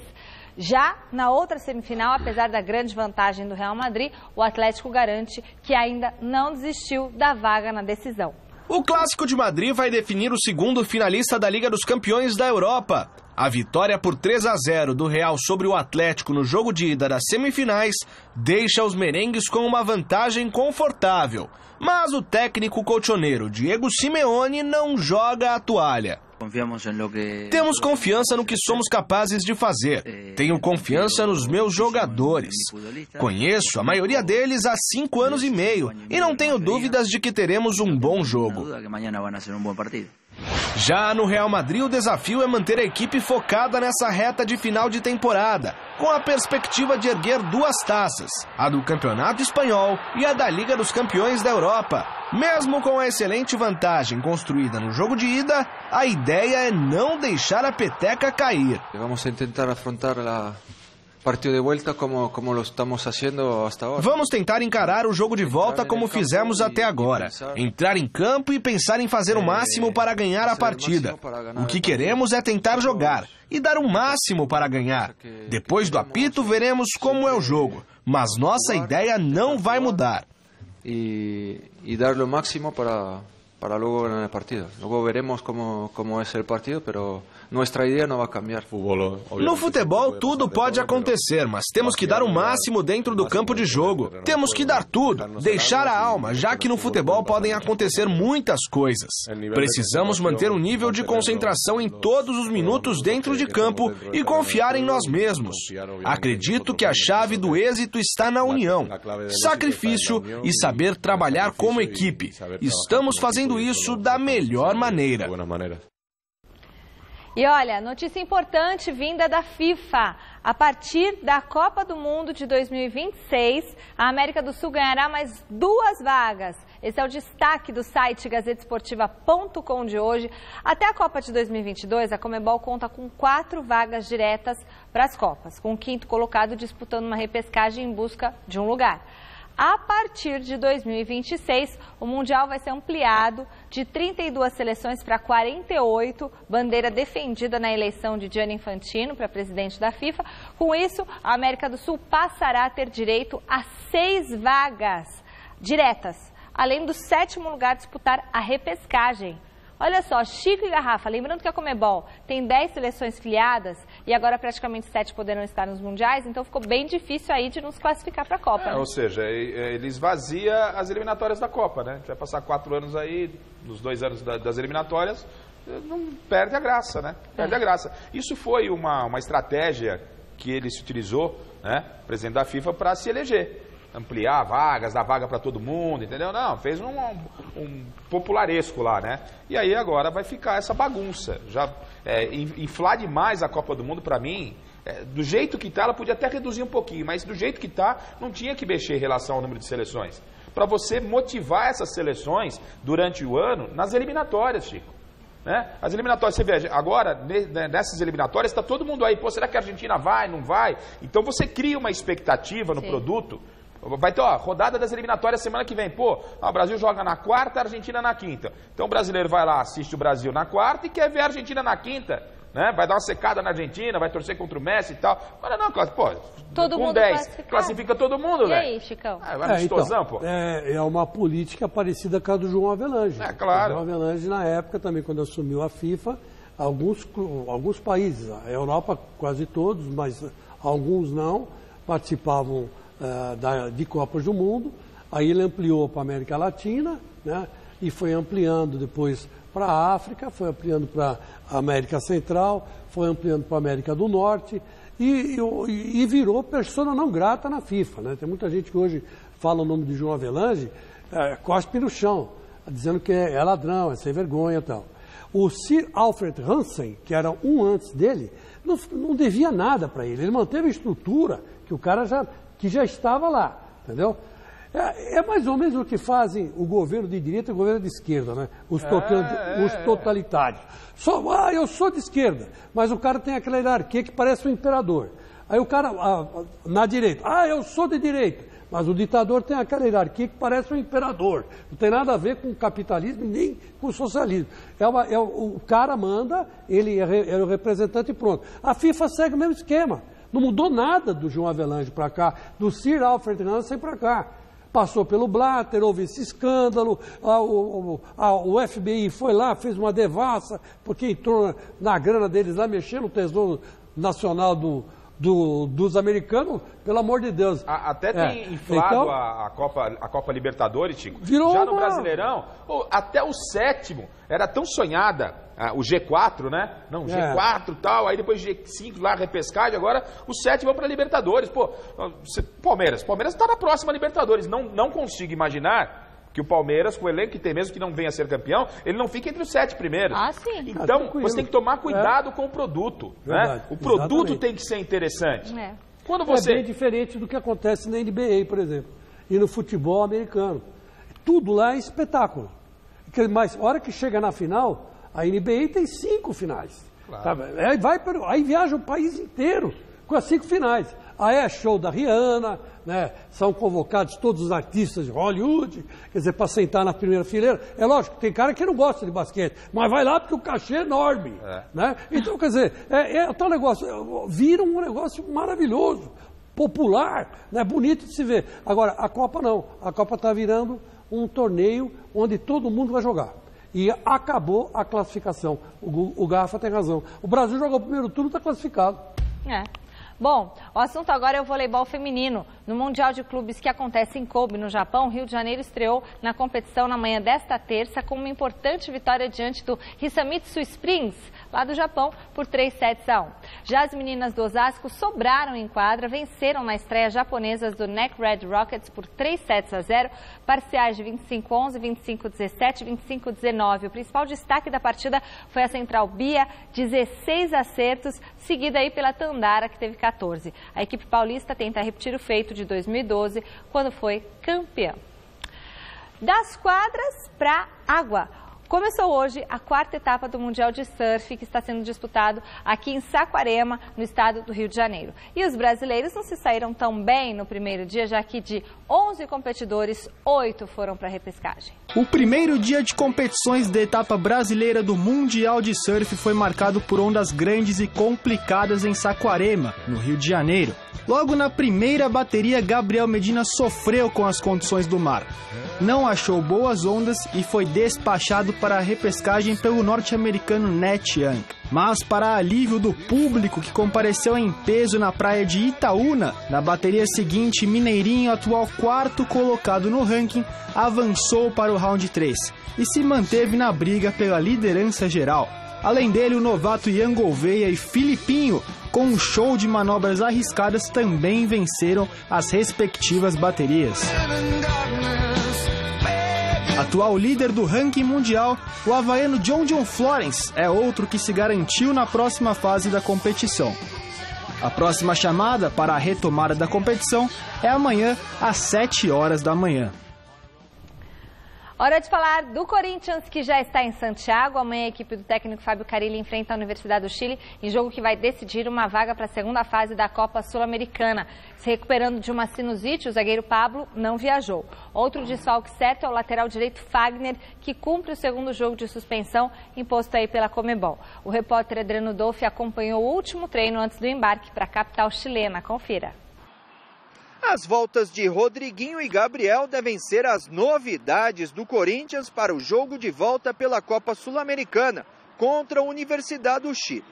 Já na outra semifinal, apesar da grande vantagem do Real Madrid, o Atlético garante que ainda não desistiu da vaga na decisão. O Clássico de Madrid vai definir o segundo finalista da Liga dos Campeões da Europa. A vitória por 3-0 do Real sobre o Atlético no jogo de ida das semifinais deixa os merengues com uma vantagem confortável. Mas o técnico colchoneiro Diego Simeone não joga a toalha. Temos confiança no que somos capazes de fazer. Tenho confiança nos meus jogadores. Conheço a maioria deles há 5 anos e meio e não tenho dúvidas de que teremos um bom jogo. Já no Real Madrid, o desafio é manter a equipe focada nessa reta de final de temporada, com a perspectiva de erguer 2 taças, a do Campeonato Espanhol e a da Liga dos Campeões da Europa. Mesmo com a excelente vantagem construída no jogo de ida, a ideia é não deixar a peteca cair. Vamos tentar afrontar a partido de volta como lo estamos haciendo hasta ahora. Vamos tentar encarar o jogo de volta como fizemos até agora. Entrar em campo e pensar em fazer o máximo para ganhar a partida. O que queremos é tentar jogar e dar o máximo para ganhar. Depois do apito veremos como é o jogo, mas nossa ideia não vai mudar. E dar o máximo para luego ganar el partido. Luego veremos cómo es el partido, pero nossa ideia não vai cambiar. No futebol, tudo pode acontecer, mas temos que dar o máximo dentro do campo de jogo. Temos que dar tudo, deixar a alma, já que no futebol podem acontecer muitas coisas. Precisamos manter um nível de concentração em todos os minutos dentro de campo e confiar em nós mesmos. Acredito que a chave do êxito está na união, sacrifício e saber trabalhar como equipe. Estamos fazendo isso da melhor maneira. E olha, notícia importante vinda da FIFA. A partir da Copa do Mundo de 2026, a América do Sul ganhará mais 2 vagas. Esse é o destaque do site gazetesportiva.com de hoje. Até a Copa de 2022, a Conmebol conta com 4 vagas diretas para as Copas, com o 5º colocado disputando uma repescagem em busca de um lugar. A partir de 2026, o Mundial vai ser ampliado de 32 seleções para 48, bandeira defendida na eleição de Gianni Infantino para presidente da FIFA. Com isso, a América do Sul passará a ter direito a 6 vagas diretas, além do 7º lugar disputar a repescagem. Olha só, Chico e Garrafa, lembrando que a Conmebol tem 10 seleções filiadas e agora praticamente 7 poderão estar nos mundiais, então ficou bem difícil aí de nos classificar para a Copa. Né? Ou seja, ele esvazia as eliminatórias da Copa, né? A gente vai passar 4 anos aí, nos 2 anos das eliminatórias, não perde a graça, né? Perde a graça. Isso foi uma estratégia que ele se utilizou, né, presidente da FIFA, para se eleger. Ampliar vagas, dar vaga para todo mundo, entendeu? Não, fez um popularesco lá, né? E aí agora vai ficar essa bagunça. Já inflar demais a Copa do Mundo, para mim, do jeito que tá, ela podia até reduzir um pouquinho, mas do jeito que tá, não tinha que mexer em relação ao número de seleções. Para você motivar essas seleções durante o ano nas eliminatórias, Chico. Né? As eliminatórias, você vê, agora, nessas eliminatórias, está todo mundo aí, pô, será que a Argentina vai, não vai? Então você cria uma expectativa no produto. Vai ter, rodada das eliminatórias semana que vem. Pô, o Brasil joga na quarta, a Argentina na quinta. Então o brasileiro vai lá, assiste o Brasil na quarta e quer ver a Argentina na quinta. Né? Vai dar uma secada na Argentina, vai torcer contra o Messi e tal. Agora não, pô, todo com mundo 10, classifica todo mundo, velho. E aí, Chicão? Pô. É uma política parecida com a do João Avelange. É, claro. O João Avelange, na época, também, quando assumiu a FIFA, alguns países, a Europa quase todos, mas alguns não, participavam de Copas do Mundo. Aí ele ampliou para a América Latina, né? E foi ampliando depois para a África, foi ampliando para a América Central, foi ampliando para a América do Norte e virou persona não grata na FIFA, né? Tem muita gente que hoje fala o nome de João Avelange, cospe no chão, dizendo que é ladrão, é sem vergonha e tal. O Sir Alfred Hansen, que era um antes dele, não devia nada para ele. Ele manteve a estrutura que o cara já estava lá, entendeu? É mais ou menos o que fazem o governo de direita e o governo de esquerda, né? Os totalitários. Eu sou de esquerda, mas o cara tem aquela hierarquia que parece um imperador. Aí o cara, na direita, eu sou de direita, mas o ditador tem aquela hierarquia que parece um imperador. Não tem nada a ver com o capitalismo nem com o socialismo. O cara manda, ele é o representante e pronto. A FIFA segue o mesmo esquema. Não mudou nada do João Avelange para cá, do Sir Alfred Hansen para cá. Passou pelo Blatter, houve esse escândalo, o FBI foi lá, fez uma devassa, porque entrou na grana deles lá, mexendo no Tesouro Nacional dos americanos, pelo amor de Deus. Até tem inflado então, a Copa Libertadores, Chico. Já no Brasileirão, até o 7º, era tão sonhada, o G4, né? Não, G4 e tal, aí depois G5 lá, repescagem, agora o 7 vão para Libertadores. Pô, Palmeiras está na próxima Libertadores. Não consigo imaginar que o Palmeiras, com o elenco que tem, mesmo que não venha a ser campeão, ele não fica entre os 7 primeiros. Sim. Então, você tem que tomar cuidado com o produto. Né? O produto tem que ser interessante. Quando você... É bem diferente do que acontece na NBA, por exemplo, e no futebol americano. Tudo lá é espetáculo. Mas, a hora que chega na final, a NBA tem 5 finais. Claro. Tá? Aí viaja o país inteiro com as 5 finais. Aí é show da Rihanna, né? São convocados todos os artistas de Hollywood, quer dizer, para sentar na primeira fileira. É lógico, tem cara que não gosta de basquete, mas vai lá porque o cachê é enorme. Né? Então, quer dizer, tal negócio, vira um negócio maravilhoso, popular, né? Bonito de se ver. Agora, a Copa não. A Copa está virando um torneio onde todo mundo vai jogar. E acabou a classificação. O Garrafa tem razão. O Brasil jogou o primeiro turno e está classificado. Bom, o assunto agora é o voleibol feminino. No Mundial de Clubes que acontece em Kobe, no Japão, Rio de Janeiro estreou na competição na manhã desta terça com uma importante vitória diante do Hisamitsu Springs, lá do Japão, por 3-1. Já as meninas do Osasco sobraram em quadra, venceram na estreia japonesas do NEC Red Rockets por 3-0, parciais de 25-11, 25-17, 25-19. O principal destaque da partida foi a central Bia, 16 acertos, seguida aí pela Tandara, que teve 14. A equipe paulista tenta repetir o feito de 2012, quando foi campeã. Das quadras para água. Começou hoje a 4ª etapa do Mundial de Surf, que está sendo disputado aqui em Saquarema, no estado do Rio de Janeiro. E os brasileiros não se saíram tão bem no primeiro dia, já que de 11 competidores, 8 foram para a repescagem. O primeiro dia de competições da etapa brasileira do Mundial de Surf foi marcado por ondas grandes e complicadas em Saquarema, no Rio de Janeiro. Logo na primeira bateria, Gabriel Medina sofreu com as condições do mar. Não achou boas ondas e foi despachado para a repescagem pelo norte-americano Nat Young. Mas, para alívio do público que compareceu em peso na praia de Itaúna, na bateria seguinte, Mineirinho, atual 4º colocado no ranking, avançou para o round 3 e se manteve na briga pela liderança geral. Além dele, o novato Ian Gouveia e Filipinho, com um show de manobras arriscadas, também venceram as respectivas baterias. Atual líder do ranking mundial, o havaiano John Florence é outro que se garantiu na próxima fase da competição. A próxima chamada para a retomada da competição é amanhã, às 7 horas da manhã. Hora de falar do Corinthians, que já está em Santiago. Amanhã a equipe do técnico Fábio Carille enfrenta a Universidade do Chile em jogo que vai decidir uma vaga para a segunda fase da Copa Sul-Americana. Se recuperando de uma sinusite, o zagueiro Pablo não viajou. Outro desfalque certo é o lateral direito Fagner, que cumpre o segundo jogo de suspensão imposto aí pela Conmebol. O repórter Adriano Dolfi acompanhou o último treino antes do embarque para a capital chilena. Confira. As voltas de Rodriguinho e Gabriel devem ser as novidades do Corinthians para o jogo de volta pela Copa Sul-Americana contra a Universidade do Chile.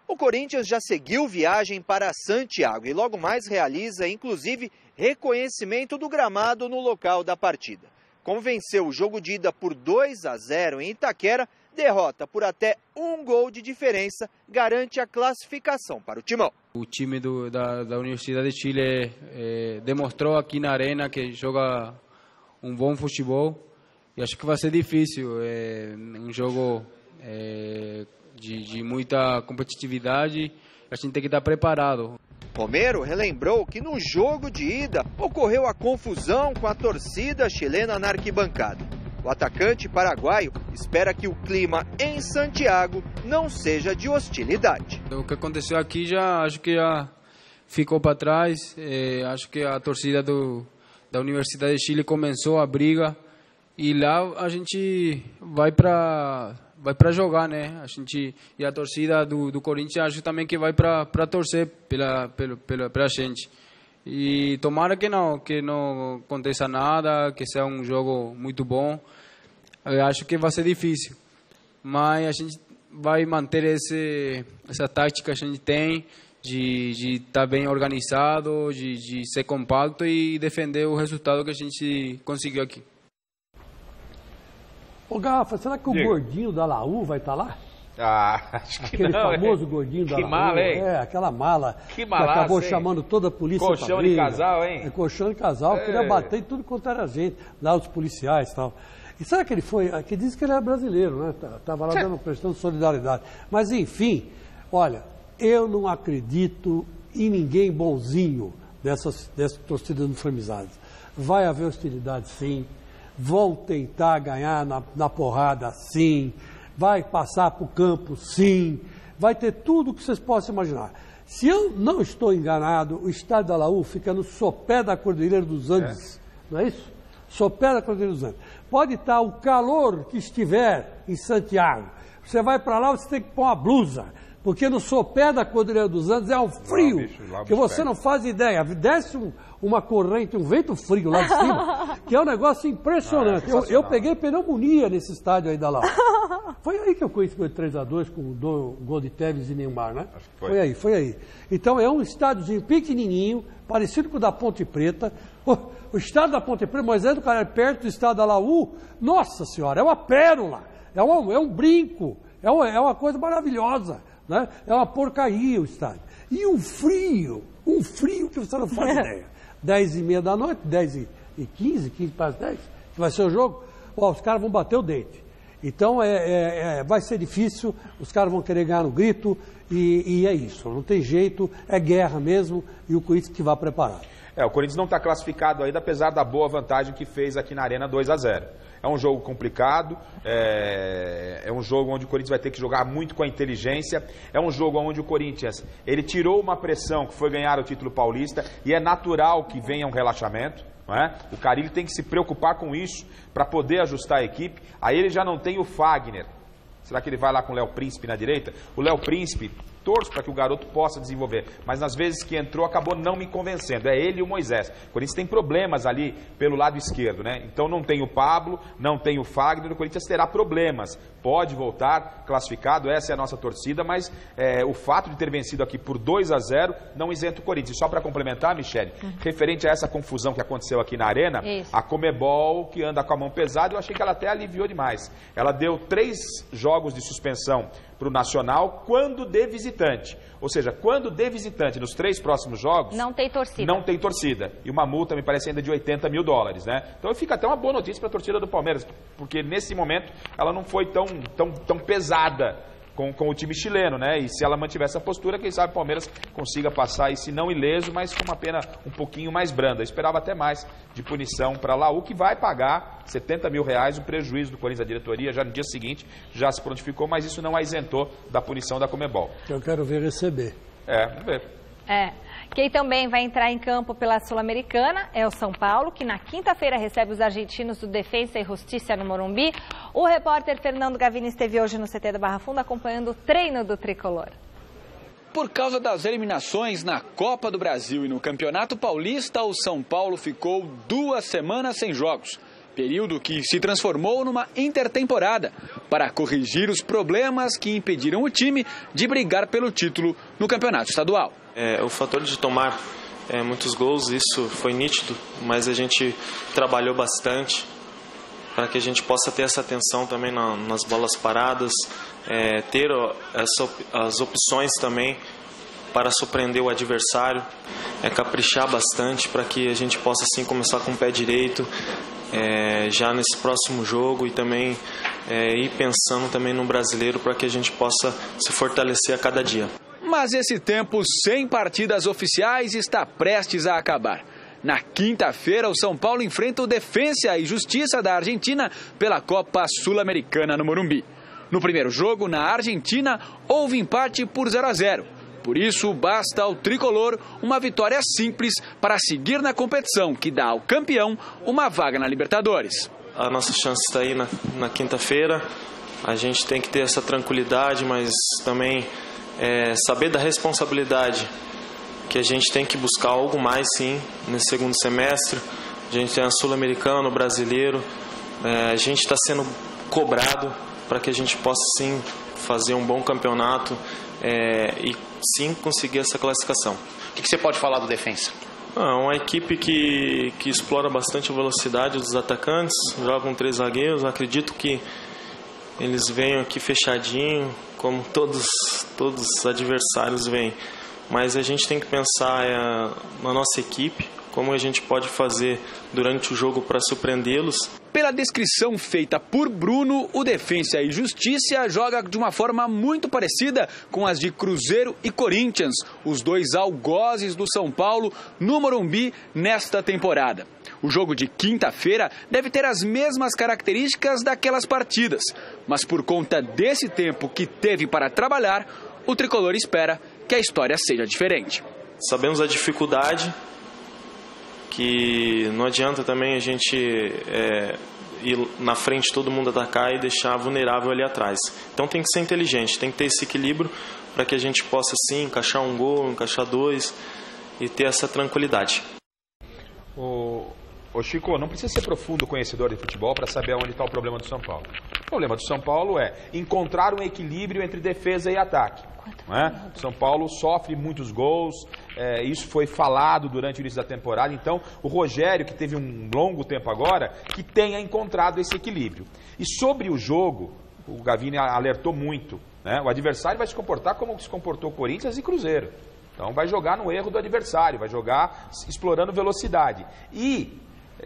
O Corinthians já seguiu viagem para Santiago e logo mais realiza, inclusive, reconhecimento do gramado no local da partida. Como venceu o jogo de ida por 2-0 em Itaquera, derrota por até 1 gol de diferença garante a classificação para o Timão. O time da Universidade de Chile demonstrou aqui na arena que joga um bom futebol e acho que vai ser difícil, um jogo de muita competitividade, a gente tem que estar preparado. Romero relembrou que no jogo de ida ocorreu a confusão com a torcida chilena na arquibancada. O atacante paraguaio espera que o clima em Santiago não seja de hostilidade. O que aconteceu aqui acho que já ficou para trás. Acho que a torcida da Universidade de Chile começou a briga e lá a gente vai para jogar, né? E a torcida do Corinthians acho também que vai para torcer pela gente. E tomara que não aconteça nada, que seja um jogo muito bom. Eu acho que vai ser difícil, mas a gente vai manter essa tática que a gente tem de estar bem organizado, de ser compacto e defender o resultado que a gente conseguiu aqui. Ô Garrafa, será que o gordinho da Laú vai estar lá? Ah, acho que aquele não, famoso gordinho da Que Laú, mala, hein? aquela mala que acabou chamando toda a polícia. Colchão de casal, hein? Colchão de casal, queria bater em tudo quanto era gente, lá os policiais e tal. E será que ele foi, que diz que ele é brasileiro, né? Estava lá prestando solidariedade. Mas enfim, olha, eu não acredito em ninguém bonzinho dessas torcidas uniformizadas. Vai haver hostilidade sim, vão tentar ganhar na porrada sim, vai passar para o campo sim, vai ter tudo o que vocês possam imaginar. Se eu não estou enganado, o estádio da Laú fica no sopé da Cordilheira dos Andes, não é isso? Sopé da Cordilheira dos Andes. Pode estar o calor que estiver em Santiago, você vai para lá, você tem que pôr uma blusa, porque no sopé da Cordilheira dos Andes é um frio, que você não faz ideia, desce uma corrente, um vento frio lá de cima, que é um negócio impressionante. Eu peguei pneumonia nesse estádio aí da Laú. Foi aí que eu conheci o 3-2 com o gol de Tevez e Neymar, né? Acho que foi aí. Então é um estádiozinho pequenininho, parecido com o da Ponte Preta. O estádio da Ponte Preta, Moisés do Carvalho, perto do estádio da Laú, nossa senhora, é uma pérola, é um brinco, é uma coisa maravilhosa, né? É uma porcaria o estádio. E um frio que você não faz ideia. 10h30 da noite, 10h15, 15 para as 10, que vai ser o jogo, os caras vão bater o dente. Então vai ser difícil, os caras vão querer ganhar no grito e é isso, não tem jeito, é guerra mesmo e o Corinthians que vai preparado. O Corinthians não está classificado ainda, apesar da boa vantagem que fez aqui na Arena 2-0. É um jogo complicado, é um jogo onde o Corinthians vai ter que jogar muito com a inteligência, é um jogo onde o Corinthians, ele tirou uma pressão que foi ganhar o título paulista, e é natural que venha um relaxamento, não é? O Carille tem que se preocupar com isso para poder ajustar a equipe. Aí ele já não tem o Fagner. Será que ele vai lá com o Léo Príncipe na direita? O Léo Príncipe, torço para que o garoto possa desenvolver, mas nas vezes que entrou acabou não me convencendo. É ele e o Moisés. O Corinthians tem problemas ali pelo lado esquerdo, né? Então não tem o Pablo, não tem o Fagner, o Corinthians terá problemas. Pode voltar classificado, essa é a nossa torcida, mas o fato de ter vencido aqui por 2-0 não isenta o Corinthians. E só para complementar, Michele, referente a essa confusão que aconteceu aqui na Arena, a Conmebol, que anda com a mão pesada, eu achei que ela até aliviou demais. Ela deu 3 jogos de suspensão para o Nacional quando de visitante. Ou seja, quando de visitante nos 3 próximos jogos... Não tem torcida. Não tem torcida. E uma multa, me parece, ainda de $80 mil, né? Então fica até uma boa notícia para a torcida do Palmeiras, porque nesse momento ela não foi tão pesada com o time chileno, né? E se ela mantiver essa postura, quem sabe o Palmeiras consiga passar, e se não ileso, mas com uma pena um pouquinho mais branda. Eu esperava até mais de punição para a Laú, que vai pagar R$70 mil o prejuízo do Corinthians, da diretoria, já no dia seguinte, já se prontificou, mas isso não a isentou da punição da Conmebol. Eu quero ver receber. Vamos ver. Quem também vai entrar em campo pela Sul-Americana é o São Paulo, que na quinta-feira recebe os argentinos do Defensa e Justiça no Morumbi. O repórter Fernando Gavini esteve hoje no CT da Barra Funda acompanhando o treino do tricolor. Por causa das eliminações na Copa do Brasil e no Campeonato Paulista, o São Paulo ficou 2 semanas sem jogos. Período que se transformou numa intertemporada para corrigir os problemas que impediram o time de brigar pelo título no Campeonato Estadual. O fator de tomar muitos gols, isso foi nítido, mas a gente trabalhou bastante para que a gente possa ter essa atenção também nas bolas paradas, ter as opções também para surpreender o adversário, caprichar bastante para que a gente possa assim começar com o pé direito já nesse próximo jogo, e também ir pensando também no brasileiro para que a gente possa se fortalecer a cada dia. Mas esse tempo sem partidas oficiais está prestes a acabar. Na quinta-feira, o São Paulo enfrenta o Defensa e Justiça da Argentina pela Copa Sul-Americana no Morumbi. No primeiro jogo, na Argentina, houve empate por 0-0. Por isso, basta ao tricolor uma vitória simples para seguir na competição, que dá ao campeão uma vaga na Libertadores. A nossa chance está aí na quinta-feira. A gente tem que ter essa tranquilidade, mas também saber da responsabilidade, que a gente tem que buscar algo mais, sim, nesse segundo semestre. A gente tem a Sul-Americana, o Brasileiro. A gente está sendo cobrado para que a gente possa, sim, fazer um bom campeonato e, sim, conseguir essa classificação. O que você pode falar do Defensa? É uma equipe que explora bastante a velocidade dos atacantes, joga com 3 zagueiros. Acredito que eles venham aqui fechadinho, como todos os adversários vêm. Mas a gente tem que pensar na nossa equipe, como a gente pode fazer durante o jogo para surpreendê-los. Pela descrição feita por Bruno, o Defensa e Justiça joga de uma forma muito parecida com as de Cruzeiro e Corinthians, os 2 algozes do São Paulo no Morumbi nesta temporada. O jogo de quinta-feira deve ter as mesmas características daquelas partidas, mas por conta desse tempo que teve para trabalhar, o tricolor espera que a história seja diferente. Sabemos a dificuldade, que não adianta também a gente ir na frente, todo mundo atacar e deixar vulnerável ali atrás. Então tem que ser inteligente, tem que ter esse equilíbrio para que a gente possa sim encaixar um gol, encaixar 2 e ter essa tranquilidade. Ô Chico, não precisa ser profundo conhecedor de futebol para saber onde está o problema do São Paulo. O problema do São Paulo é encontrar um equilíbrio entre defesa e ataque. Não é? O São Paulo sofre muitos gols, isso foi falado durante o início da temporada. Então, o Rogério, que teve um longo tempo agora, que tenha encontrado esse equilíbrio. E sobre o jogo, o Gavini alertou muito, né? O adversário vai se comportar como se comportou Corinthians e Cruzeiro. Então, vai jogar no erro do adversário, vai jogar explorando velocidade. E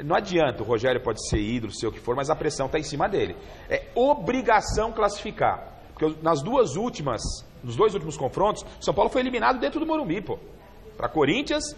não adianta, o Rogério pode ser ídolo, sei o que for, mas a pressão está em cima dele. É obrigação classificar. Porque nos 2 últimos confrontos, o São Paulo foi eliminado dentro do Morumbi, pô. Para Corinthians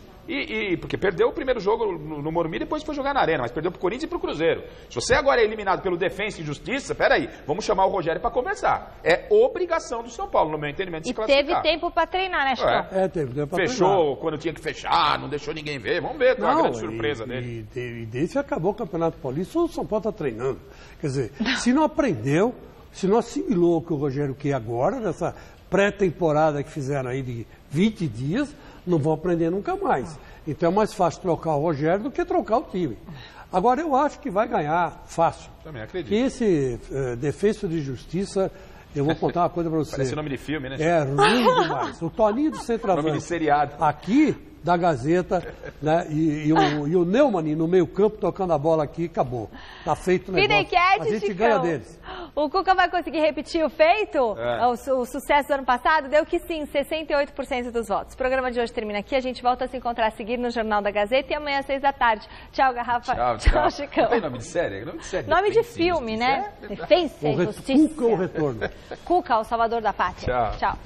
Porque perdeu o primeiro jogo no Morumbi, depois foi jogar na Arena, mas perdeu pro Corinthians e pro Cruzeiro. Se você agora é eliminado pelo Defensa e Justiça, peraí, vamos chamar o Rogério para conversar. É obrigação do São Paulo, no meu entendimento, de se classificar. Teve tempo para treinar, né, Chicão? Teve tempo pra Fechou treinar. quando tinha que fechar, não deixou ninguém ver. Vamos ver qual a grande surpresa dele. E desde que acabou o Campeonato Paulista, o São Paulo está treinando. Quer dizer, se não aprendeu, se não assimilou o que o Rogério quer agora, nessa pré-temporada que fizeram aí de 20 dias, não vão aprender nunca mais. Então é mais fácil trocar o Rogério do que trocar o time. Agora, eu acho que vai ganhar fácil. Também acredito. E esse Defensa de Justiça, eu vou contar uma coisa para você. Parece nome de filme, né? É ruim demais. O Toninho do Centroavante. Nome de seriado. Aqui, da Gazeta, né? E o Neumann no meio campo tocando a bola aqui, acabou. Tá feito o negócio. A gente ganha deles. O Cuca vai conseguir repetir o feito? O sucesso do ano passado? Deu que sim, 68% dos votos. O programa de hoje termina aqui. A gente volta a se encontrar a seguir no Jornal da Gazeta e amanhã às 6 da tarde. Tchau, Garrafa. Tchau, Chicão. Não tem nome de série? Nome de filme, né? Defensa e Justiça. Cuca o Retorno. Cuca, o salvador da pátria. Tchau.